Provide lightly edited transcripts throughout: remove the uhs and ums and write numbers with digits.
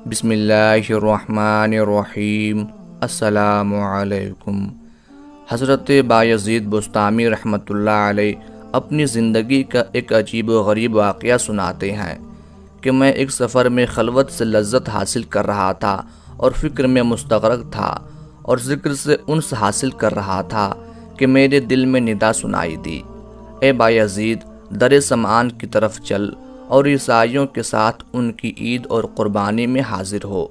بسم اللہ الرحمن الرحیم۔ السلام علیکم۔ حضرت بایزید بسطامی رحمۃ اللہ علیہ اپنی زندگی کا ایک عجیب و غریب واقعہ سناتے ہیں کہ میں ایک سفر میں خلوت سے لذت حاصل کر رہا تھا اور فکر میں مستغرق تھا اور ذکر سے انس حاصل کر رہا تھا کہ میرے دل میں ندا سنائی دی، اے بایزید، در سمان کی طرف چل اور عیسائیوں کے ساتھ ان کی عید اور قربانی میں حاضر ہو،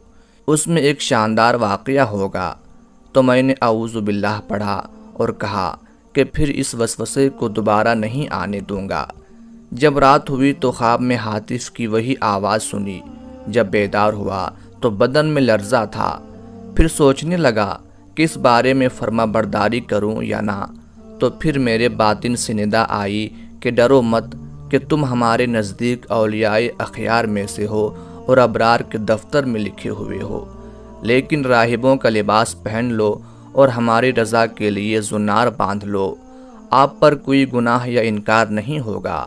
اس میں ایک شاندار واقعہ ہوگا۔ تو میں نے اعوذ باللہ پڑھا اور کہا کہ پھر اس وسوسے کو دوبارہ نہیں آنے دوں گا۔ جب رات ہوئی تو خواب میں ہاتف کی وہی آواز سنی۔ جب بیدار ہوا تو بدن میں لرزہ تھا۔ پھر سوچنے لگا کہ اس بارے میں فرما برداری کروں یا نہ، تو پھر میرے باطن سے ندا آئی کہ ڈرو مت، کہ تم ہمارے نزدیک اولیاء اخیار میں سے ہو اور ابرار کے دفتر میں لکھے ہوئے ہو، لیکن راہبوں کا لباس پہن لو اور ہماری رضا کے لیے زنار باندھ لو، آپ پر کوئی گناہ یا انکار نہیں ہوگا۔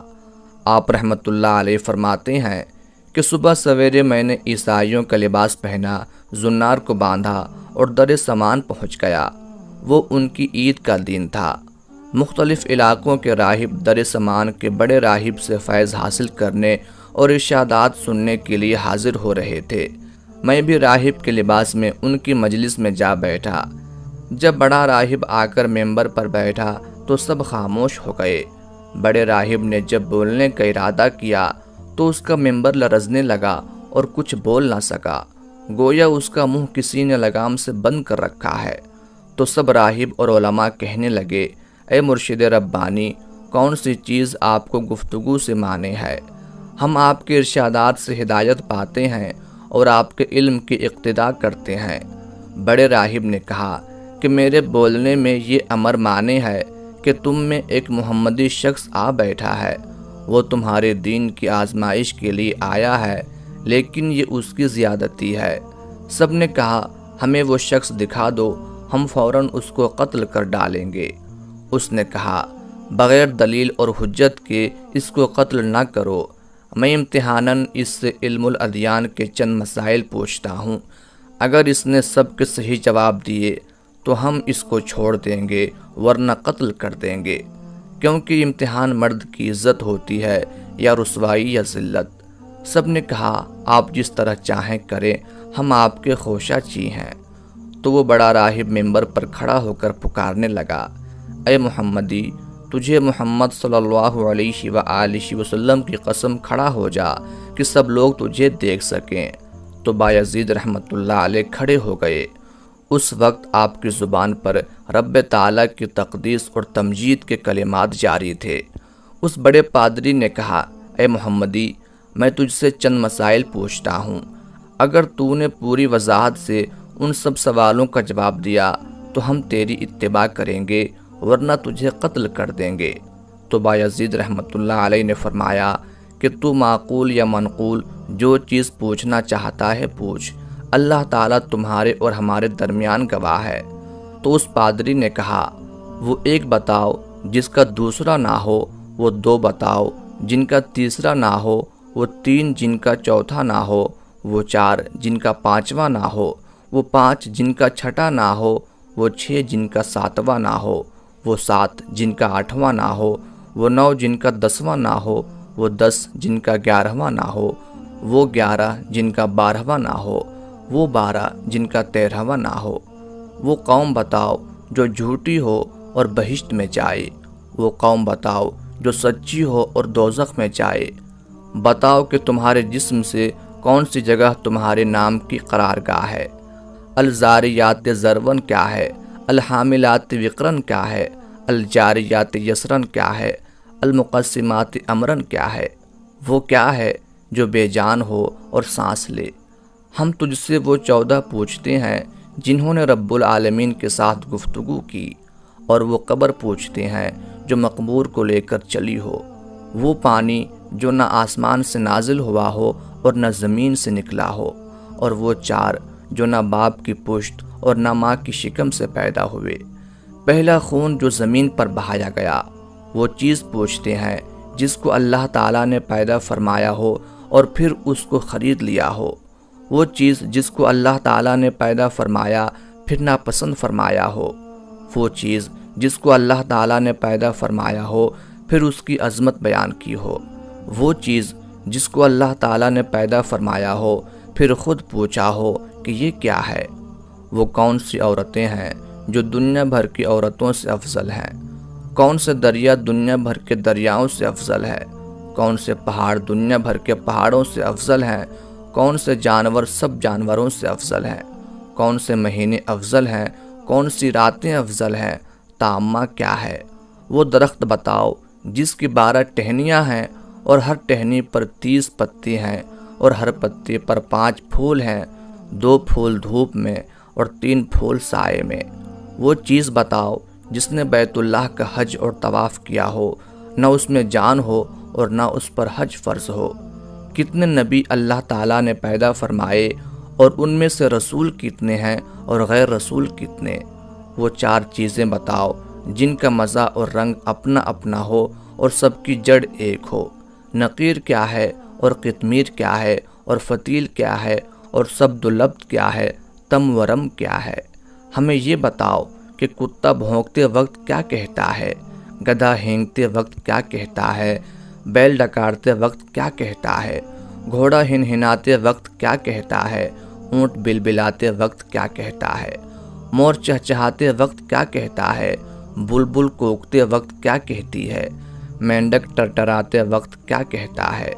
آپ رحمۃ اللہ علیہ فرماتے ہیں کہ صبح سویرے میں نے عیسائیوں کا لباس پہنا، زنار کو باندھا اور در سمان پہنچ گیا۔ وہ ان کی عید کا دن تھا۔ مختلف علاقوں کے راہب در سمان کے بڑے راہب سے فیض حاصل کرنے اور ارشادات سننے کے لیے حاضر ہو رہے تھے۔ میں بھی راہب کے لباس میں ان کی مجلس میں جا بیٹھا۔ جب بڑا راہب آ کر ممبر پر بیٹھا تو سب خاموش ہو گئے۔ بڑے راہب نے جب بولنے کا ارادہ کیا تو اس کا ممبر لرزنے لگا اور کچھ بول نہ سکا، گویا اس کا منہ کسی نے لگام سے بند کر رکھا ہے۔ تو سب راہب اور علماء کہنے لگے، اے مرشد ربانی، کون سی چیز آپ کو گفتگو سے مانے ہے؟ ہم آپ کے ارشادات سے ہدایت پاتے ہیں اور آپ کے علم کی اقتداء کرتے ہیں۔ بڑے راہب نے کہا کہ میرے بولنے میں یہ امر مانے ہے کہ تم میں ایک محمدی شخص آ بیٹھا ہے، وہ تمہارے دین کی آزمائش کے لیے آیا ہے، لیکن یہ اس کی زیادتی ہے۔ سب نے کہا، ہمیں وہ شخص دکھا دو، ہم فوراً اس کو قتل کر ڈالیں گے۔ اس نے کہا، بغیر دلیل اور حجت کے اس کو قتل نہ کرو، میں امتحاناً اس سے علم الادیان کے چند مسائل پوچھتا ہوں، اگر اس نے سب کے صحیح جواب دیے تو ہم اس کو چھوڑ دیں گے، ورنہ قتل کر دیں گے، کیونکہ امتحان مرد کی عزت ہوتی ہے یا رسوائی یا ذلت۔ سب نے کہا، آپ جس طرح چاہیں کریں، ہم آپ کے خوشہ چی ہیں۔ تو وہ بڑا راہب ممبر پر کھڑا ہو کر پکارنے لگا، اے محمدی، تجھے محمد صلی اللہ علیہ وآلہ وسلم کی قسم کھڑا ہو جا کہ سب لوگ تجھے دیکھ سکیں۔ تو بایزید رحمۃ اللہ علیہ کھڑے ہو گئے۔ اس وقت آپ کی زبان پر رب تعالیٰ کی تقدیس اور تمجید کے کلمات جاری تھے۔ اس بڑے پادری نے کہا، اے محمدی، میں تجھ سے چند مسائل پوچھتا ہوں، اگر تو نے پوری وضاحت سے ان سب سوالوں کا جواب دیا تو ہم تیری اتباع کریں گے، ورنہ تجھے قتل کر دیں گے۔ تو بایزید رحمۃ اللہ علیہ نے فرمایا کہ تو معقول یا منقول جو چیز پوچھنا چاہتا ہے پوچھ، اللہ تعالیٰ تمہارے اور ہمارے درمیان گواہ ہے۔ تو اس پادری نے کہا، وہ ایک بتاؤ جس کا دوسرا نہ ہو، وہ دو بتاؤ جن کا تیسرا نہ ہو، وہ تین جن کا چوتھا نہ ہو، وہ چار جن کا پانچواں نہ ہو، وہ پانچ جن کا چھٹا نہ ہو، وہ چھ جن کا ساتواں نہ ہو، وہ سات جن کا آٹھواں نہ ہو، وہ نو جن کا دسواں نہ ہو، وہ 10 جن کا 11واں نہ ہو، وہ 11 جن کا 12واں نہ ہو، وہ 12 جن کا 13واں نہ ہو۔ وہ قوم بتاؤ جو جھوٹی ہو اور بہشت میں جائے، وہ قوم بتاؤ جو سچی ہو اور دوزخ میں جائے۔ بتاؤ کہ تمہارے جسم سے کون سی جگہ تمہارے نام کی قرارگاہ ہے۔ الزاریات ذرون کیا ہے، الحاملات وقرن کیا ہے، الجاریات یسرن کیا ہے، المقسمات امرن کیا ہے۔ وہ کیا ہے جو بے جان ہو اور سانس لے۔ ہم تجھ سے وہ 14 پوچھتے ہیں جنہوں نے رب العالمین کے ساتھ گفتگو کی، اور وہ قبر پوچھتے ہیں جو مقبور کو لے کر چلی ہو، وہ پانی جو نہ آسمان سے نازل ہوا ہو اور نہ زمین سے نکلا ہو، اور وہ 4 جو نہ باپ کی پشت اور نہ ماں کی شکم سے پیدا ہوئے۔ پہلا خون جو زمین پر بہایا گیا۔ وہ چیز پوچھتے ہیں جس کو اللہ تعالیٰ نے پیدا فرمایا ہو اور پھر اس کو خرید لیا ہو۔ وہ چیز جس کو اللہ تعالیٰ نے پیدا فرمایا پھر ناپسند فرمایا ہو، وہ چیز جس کو اللہ تعالیٰ نے پیدا فرمایا ہو پھر اس کی عظمت بیان کی ہو، وہ چیز جس کو اللہ تعالیٰ نے پیدا فرمایا ہو پھر خود پوچھا ہو کہ یہ کیا ہے۔ وہ کون سی عورتیں ہیں جو دنیا بھر کی عورتوں سے افضل ہیں؟ کون سے دریا دنیا بھر کے دریاؤں سے افضل ہے؟ کون سے پہاڑ دنیا بھر کے پہاڑوں سے افضل ہیں؟ کون سے جانور سب جانوروں سے افضل ہیں؟ کون سے مہینے افضل ہیں؟ کون سی راتیں افضل ہیں؟ تعمہ کیا ہے؟ وہ درخت بتاؤ جس کی 12 ٹہنیاں ہیں اور ہر ٹہنی پر 30 پتے ہیں اور ہر پتے پر 5 پھول ہیں، 2 پھول دھوپ میں اور 3 پھول سائے میں۔ وہ چیز بتاؤ جس نے بیت اللہ کا حج اور طواف کیا ہو، نہ اس میں جان ہو اور نہ اس پر حج فرض ہو۔ کتنے نبی اللہ تعالیٰ نے پیدا فرمائے اور ان میں سے رسول کتنے ہیں اور غیر رسول کتنے؟ وہ 4 چیزیں بتاؤ جن کا مزہ اور رنگ اپنا اپنا ہو اور سب کی جڑ ایک ہو۔ نقیر کیا ہے اور قطمیر کیا ہے اور فتیل کیا ہے اور سبد و لبد کیا ہے، تم ورم کیا ہے؟ ہمیں یہ بتاؤ کہ کتا بھونکتے وقت کیا کہتا ہے، گدھا ہینگتے وقت کیا کہتا ہے، بیل ڈکارتے وقت کیا کہتا ہے، گھوڑا ہنہناتے وقت کیا کہتا ہے، اونٹ بلبلاتے وقت کیا کہتا ہے، مور چہچہاتے وقت کیا کہتا ہے، بلبل کوکتے وقت کیا کہتی ہے، مینڈک ٹرٹراتے وقت کیا کہتا ہے،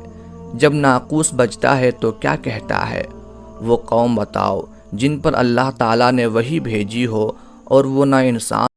جب ناقوس بجتا ہے تو کیا کہتا ہے؟ وہ قوم بتاؤ جن پر اللہ تعالیٰ نے وحی بھیجی ہو اور وہ نہ انسان